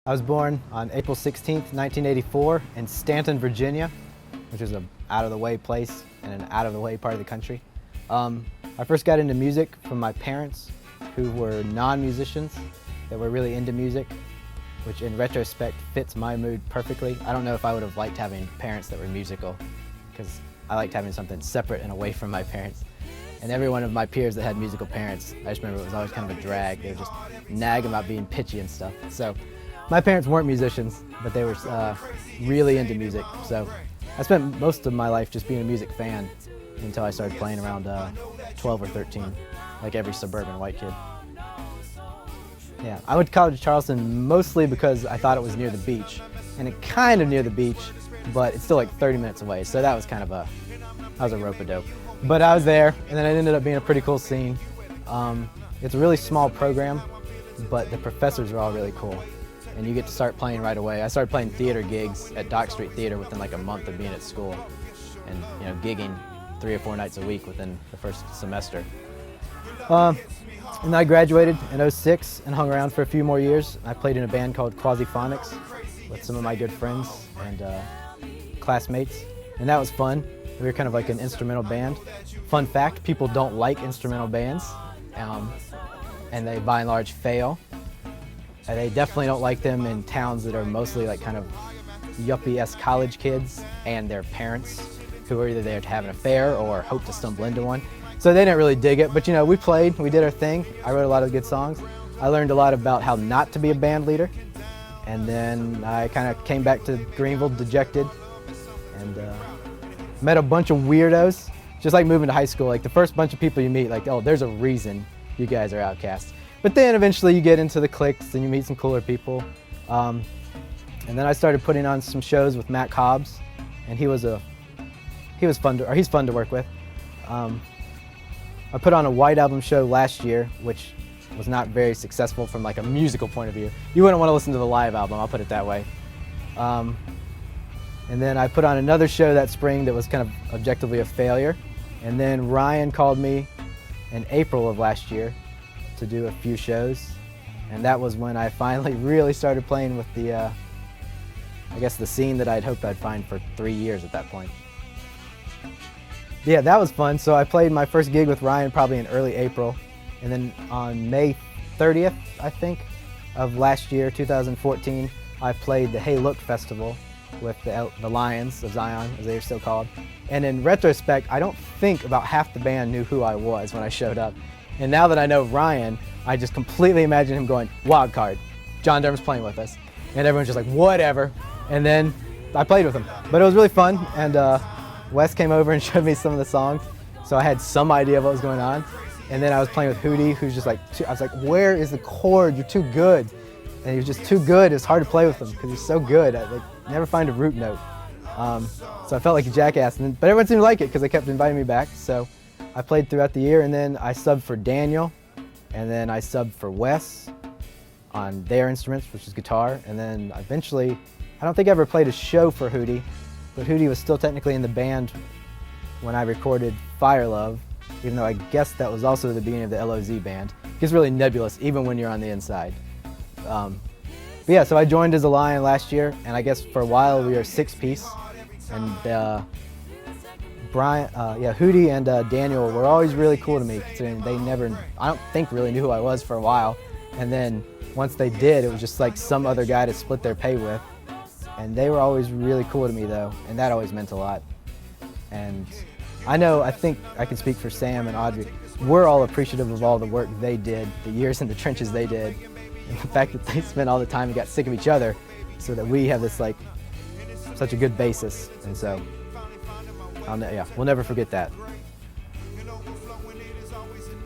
I was born on April 16th, 1984 in Stanton, Virginia, which is an out-of-the-way place in an out-of-the-way part of the country. I first got into music from my parents, who were non-musicians that were really into music, which in retrospect fits my mood perfectly. I don't know if I would have liked having parents that were musical, because I liked having something separate and away from my parents. And every one of my peers that had musical parents, I just remember it was always kind of a drag. They would just nag about being pitchy and stuff. So my parents weren't musicians, but they were really into music. So I spent most of my life just being a music fan until I started playing around 12 or 13, like every suburban white kid. Yeah, I went to college at Charleston mostly because I thought it was near the beach, and it kind of near the beach, but it's still like 30 minutes away. So that was kind of a rope-a-dope. But I was there, and then it ended up being a pretty cool scene. It's a really small program, but the professors are all really cool, and you get to start playing right away. I started playing theater gigs at Dock Street Theater within like a month of being at school, and gigging 3 or 4 nights a week within the first semester. And then I graduated in '06 and hung around for a few more years. I played in a band called Quasi-Phonics with some of my good friends and classmates, and that was fun. We were kind of like an instrumental band. Fun fact, people don't like instrumental bands, and they by and large fail. And they definitely don't like them in towns that are mostly like kind of yuppie-esque college kids and their parents, who are either there to have an affair or hope to stumble into one. So they didn't really dig it, but we played, we did our thing. I wrote a lot of good songs. I learned a lot about how not to be a band leader. And then I kind of came back to Greenville dejected and met a bunch of weirdos. Just like moving to high school, like the first bunch of people you meet, like, oh, there's a reason you guys are outcasts. But then eventually you get into the cliques and you meet some cooler people. And then I started putting on some shows with Matt Cobbs, and he's fun to work with. I put on a White Album show last year, which was not very successful from like a musical point of view. You wouldn't want to listen to the live album, I'll put it that way. And then I put on another show that spring that was kind of objectively a failure. And then Ryan called me in April of last year to do a few shows. And that was when I finally really started playing with the, I guess the scene that I'd hoped I'd find for 3 years at that point. Yeah, that was fun. So I played my first gig with Ryan probably in early April. And then on May 30th, I think, of last year, 2014, I played the Hey Look Festival with the Lions of Zion, as they are still called. And in retrospect, I don't think about half the band knew who I was when I showed up. And now that I know Ryan, I just completely imagine him going, wild card, John Durham's playing with us. And everyone's just like, whatever. And then I played with him. But it was really fun, and Wes came over and showed me some of the songs, so I had some idea of what was going on. And then I was playing with Hootie, who's just like, I was like, where is the chord? You're too good. And he was just too good. It was hard to play with him because he's so good. I never find a root note. So I felt like a jackass. But everyone seemed to like it because they kept inviting me back. So I played throughout the year, and then I subbed for Daniel, and then I subbed for Wes on their instruments, which is guitar. And then eventually, I don't think I ever played a show for Hootie, but Hootie was still technically in the band when I recorded Fire Love, even though I guess that was also the beginning of the LOZ band. It gets really nebulous even when you're on the inside. But yeah, so I joined as a Lion last year, and I guess for a while we were a 6-piece. And Hootie and Daniel were always really cool to me, considering they never, I don't think, really knew who I was for a while. And then once they did, it was just like some other guy to split their pay with. And they were always really cool to me though, and that always meant a lot. And I think I can speak for Sam and Audrey. We're all appreciative of all the work they did, the years in the trenches they did, and the fact that they spent all the time and got sick of each other so that we have this like, such a good basis. And so, we'll never forget that.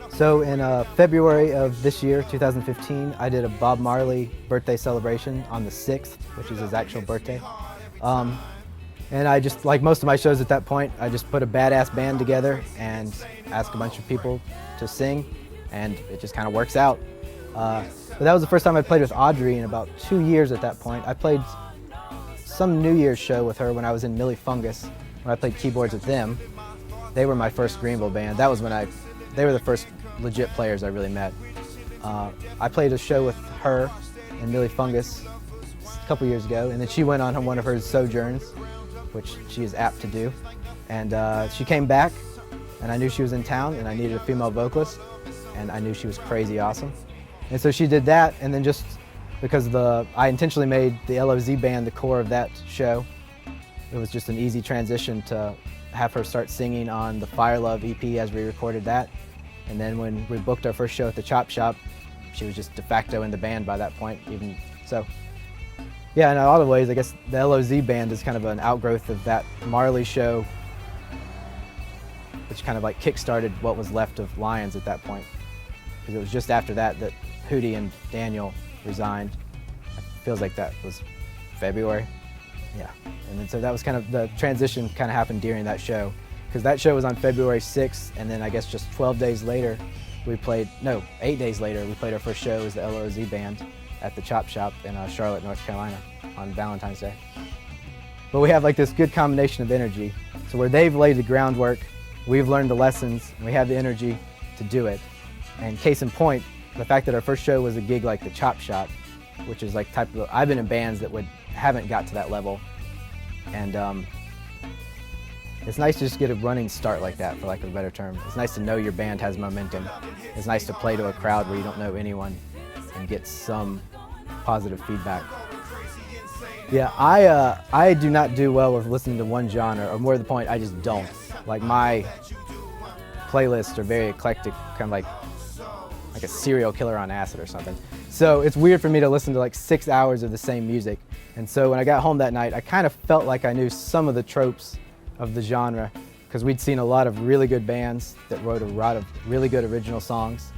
So in February of this year, 2015, I did a Bob Marley birthday celebration on the 6th, which is his actual birthday. And I just, like most of my shows at that point, I just put a badass band together and asked a bunch of people to sing, and it just kind of works out. But that was the first time I played with Audrey in about 2 years at that point. I played some New Year's show with her when I was in Millie Fungus, when I played keyboards with them. They were my first Greenville band. That was when they were the first legit players I really met. I played a show with her and Millie Fungus couple years ago, and then she went on one of her sojourns, which she is apt to do. And she came back, and I knew she was in town, and I needed a female vocalist, and I knew she was crazy awesome. And so she did that, and then just because I intentionally made the LOZ band the core of that show, it was just an easy transition to have her start singing on the Fire Love EP as we recorded that. And then when we booked our first show at the Chop Shop, she was just de facto in the band by that point, even so. Yeah, in a lot of ways, I guess the LOZ band is kind of an outgrowth of that Marley show, which kind of like kick-started what was left of Lions at that point. Because it was just after that Hootie and Daniel resigned. It feels like that was February. Yeah, and then so that was kind of the transition kind of happened during that show. Because that show was on February 6th, and then I guess just 12 days later, 8 days later, we played our first show as the LOZ band at the Chop Shop in Charlotte, North Carolina on Valentine's Day. But we have like this good combination of energy. So where they've laid the groundwork, we've learned the lessons, and we have the energy to do it. And case in point, the fact that our first show was a gig like the Chop Shop, which is like I've been in bands that haven't got to that level. And it's nice to just get a running start like that, for lack of a better term. It's nice to know your band has momentum. It's nice to play to a crowd where you don't know anyone and get some positive feedback. Yeah, I do not do well with listening to one genre, or more to the point, I just don't. Like my playlists are very eclectic, kind of like a serial killer on acid or something. So it's weird for me to listen to like 6 hours of the same music. And so when I got home that night, I kind of felt like I knew some of the tropes of the genre, because we'd seen a lot of really good bands that wrote a lot of really good original songs.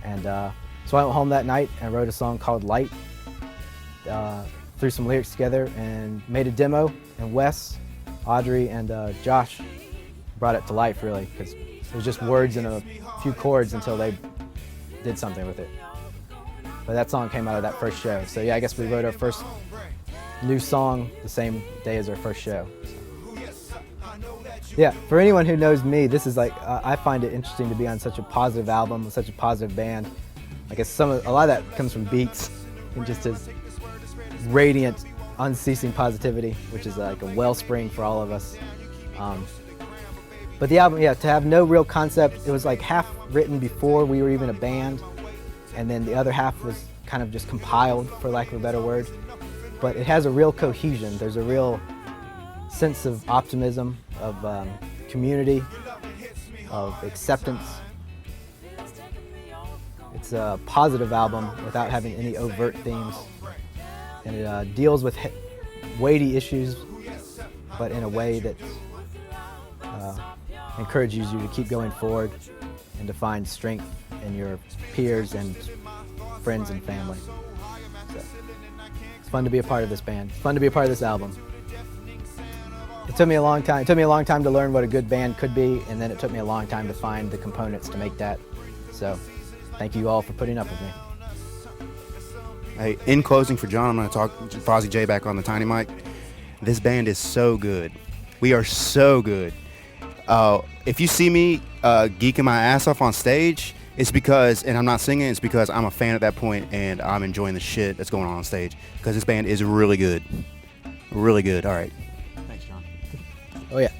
And so I went home that night and wrote a song called Light, threw some lyrics together and made a demo, and Wes, Audrey, and Josh brought it to life, really, because it was just words and a few chords until they did something with it. But that song came out of that first show. So yeah, I guess we wrote our first new song the same day as our first show. Yeah, for anyone who knows me, this is like, I find it interesting to be on such a positive album with such a positive band. I guess a lot of that comes from Beats and just his radiant, unceasing positivity, which is like a wellspring for all of us. But the album, yeah, to have no real concept, it was like half written before we were even a band, and then the other half was kind of just compiled, for lack of a better word. But it has a real cohesion. There's a real sense of optimism, of community, of acceptance. It's a positive album without having any overt themes, and it deals with weighty issues, but in a way that encourages you to keep going forward and to find strength in your peers and friends and family. So, it's fun to be a part of this band. It's fun to be a part of this album. It took me a long time. It took me a long time to learn what a good band could be, and then it took me a long time to find the components to make that. So, thank you all for putting up with me. Hey, in closing for John, I'm going to talk Fozzie J back on the tiny mic. This band is so good. We are so good. If you see me geeking my ass off on stage, it's because, and I'm not singing, it's because I'm a fan at that point and I'm enjoying the shit that's going on stage, because this band is really good. Really good. All right. Oh, yeah.